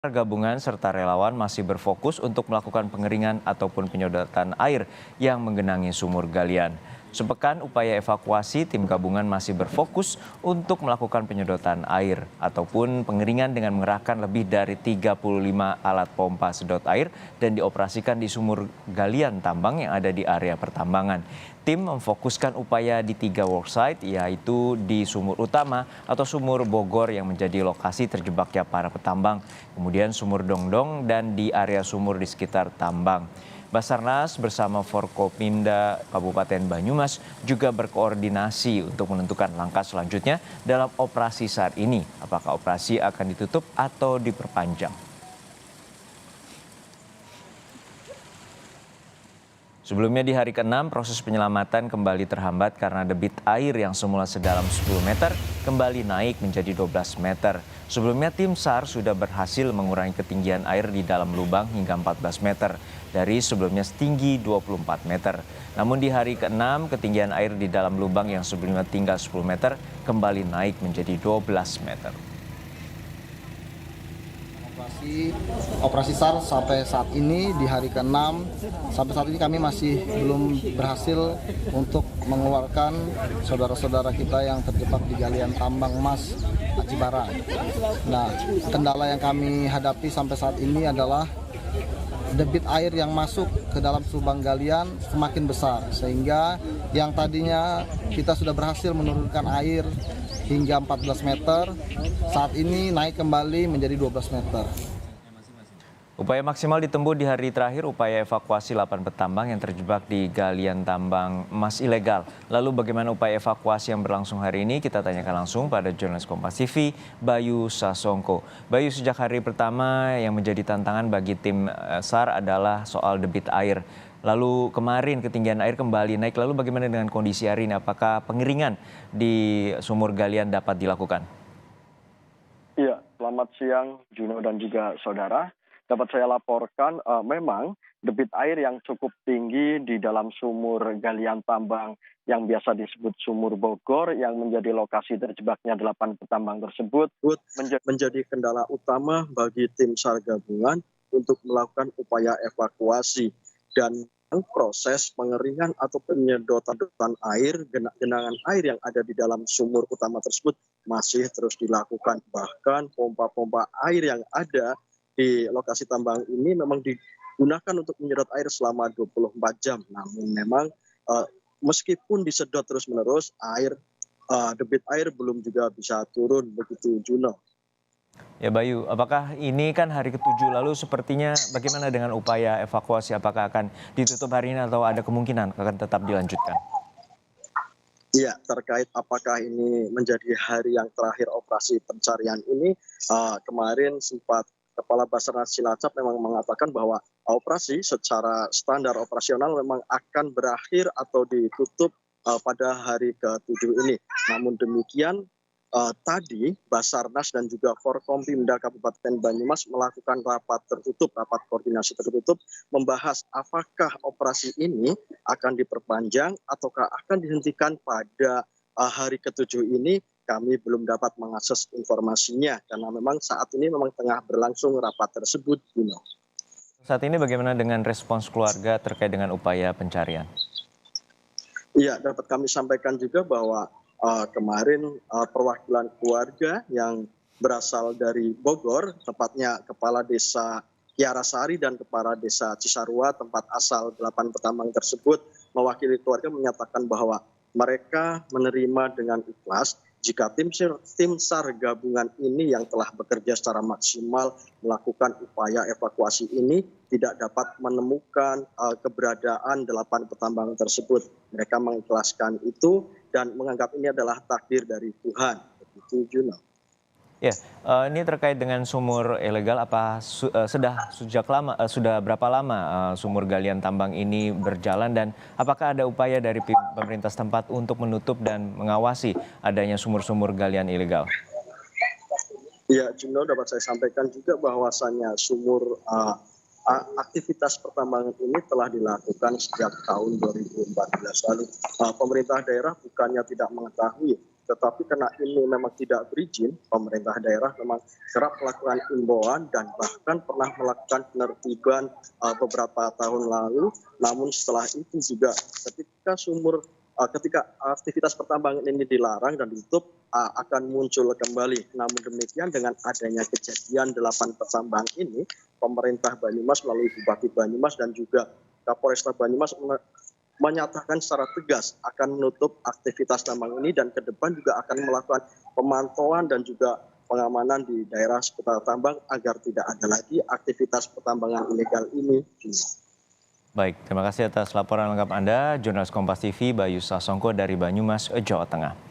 Gabungan serta relawan masih berfokus untuk melakukan pengeringan ataupun penyedotan air yang menggenangi sumur galian. Sepekan upaya evakuasi, tim gabungan masih berfokus untuk melakukan penyedotan air ataupun pengeringan dengan mengerahkan lebih dari 35 alat pompa sedot air dan dioperasikan di sumur galian tambang yang ada di area pertambangan. Tim memfokuskan upaya di 3 worksite, yaitu di sumur utama atau sumur Bogor yang menjadi lokasi terjebaknya para petambang, kemudian sumur Dongdong dan di area sumur di sekitar tambang. Basarnas bersama Forkopimda Kabupaten Banyumas juga berkoordinasi untuk menentukan langkah selanjutnya dalam operasi saat ini. Apakah operasi akan ditutup atau diperpanjang? Sebelumnya di hari ke-6, proses penyelamatan kembali terhambat karena debit air yang semula sedalam 10 meter kembali naik menjadi 12 meter. Sebelumnya tim SAR sudah berhasil mengurangi ketinggian air di dalam lubang hingga 14 meter dari sebelumnya setinggi 24 meter. Namun di hari ke-6, ketinggian air di dalam lubang yang sebelumnya tinggal 10 meter kembali naik menjadi 12 meter. Operasi SAR sampai saat ini di hari ke-6, sampai saat ini kami masih belum berhasil untuk mengeluarkan saudara-saudara kita yang terjebak di galian tambang emas Aci Barang. Nah, kendala yang kami hadapi sampai saat ini adalah debit air yang masuk ke dalam lubang galian semakin besar, sehingga yang tadinya kita sudah berhasil menurunkan air hingga 14 meter, saat ini naik kembali menjadi 12 meter. Upaya maksimal ditempuh di hari terakhir upaya evakuasi 8 petambang yang terjebak di galian tambang emas ilegal. Lalu bagaimana upaya evakuasi yang berlangsung hari ini? Kita tanyakan langsung pada jurnalis Kompas TV, Bayu Sasongko. Bayu, sejak hari pertama yang menjadi tantangan bagi tim SAR adalah soal debit air. Lalu kemarin ketinggian air kembali naik, lalu bagaimana dengan kondisi hari ini? Apakah pengeringan di sumur galian dapat dilakukan? Iya, selamat siang Juno dan juga saudara. Dapat saya laporkan memang debit air yang cukup tinggi di dalam sumur galian tambang yang biasa disebut sumur Bogor yang menjadi lokasi terjebaknya 8 petambang tersebut menjadi kendala utama bagi tim SAR gabungan untuk melakukan upaya evakuasi dan proses pengeringan atau penyedotan air, genangan air yang ada di dalam sumur utama tersebut masih terus dilakukan. Bahkan pompa-pompa air yang ada di lokasi tambang ini memang digunakan untuk menyedot air selama 24 jam. Namun memang meskipun disedot terus-menerus, debit air belum juga bisa turun, begitu Juno. Ya Bayu, apakah ini kan hari ke-7, lalu sepertinya bagaimana dengan upaya evakuasi? Apakah akan ditutup hari ini atau ada kemungkinan akan tetap dilanjutkan? Iya, terkait apakah ini menjadi hari yang terakhir operasi pencarian ini, kemarin sempat Kepala Basarnas Cilacap memang mengatakan bahwa operasi secara standar operasional memang akan berakhir atau ditutup pada hari ke-7 ini. Namun demikian, tadi Basarnas dan juga Forkompimda Kabupaten Banyumas melakukan rapat koordinasi tertutup, membahas apakah operasi ini akan diperpanjang ataukah akan dihentikan pada hari ke-7 ini. Kami belum dapat mengakses informasinya karena memang saat ini memang tengah berlangsung rapat tersebut, Juno. Saat ini bagaimana dengan respons keluarga terkait dengan upaya pencarian? Iya, dapat kami sampaikan juga bahwa kemarin perwakilan keluarga yang berasal dari Bogor, tepatnya Kepala Desa Kiarasari dan Kepala Desa Cisarua, tempat asal 8 petambang tersebut, mewakili keluarga menyatakan bahwa mereka menerima dengan ikhlas jika tim SAR gabungan ini yang telah bekerja secara maksimal melakukan upaya evakuasi ini tidak dapat menemukan keberadaan 8 petambang tersebut. Mereka mengikhlaskan itu dan menganggap ini adalah takdir dari Tuhan. Begitu, Juno. Ya, ini terkait dengan sumur ilegal, sudah berapa lama sumur galian tambang ini berjalan dan apakah ada upaya dari pemerintah setempat untuk menutup dan mengawasi adanya sumur-sumur galian ilegal? Ya, Juno, dapat saya sampaikan juga bahwasannya aktivitas pertambangan ini telah dilakukan sejak tahun 2014 lalu. Pemerintah daerah bukannya tidak mengetahui Tetapi karena ini memang tidak berizin, pemerintah daerah memang kerap melakukan imbauan dan bahkan pernah melakukan penertiban beberapa tahun lalu. Namun setelah itu juga ketika aktivitas pertambangan ini dilarang dan ditutup akan muncul kembali. Namun demikian dengan adanya kejadian 8 petambang ini, pemerintah Banyumas melalui Bupati Banyumas dan juga Kapolresta Banyumas menyatakan secara tegas akan menutup aktivitas tambang ini dan ke depan juga akan melakukan pemantauan dan juga pengamanan di daerah sekitar tambang agar tidak ada lagi aktivitas pertambangan ilegal ini. Baik, terima kasih atas laporan lengkap Anda, jurnalis Kompas TV Bayu Sasongko dari Banyumas, Jawa Tengah.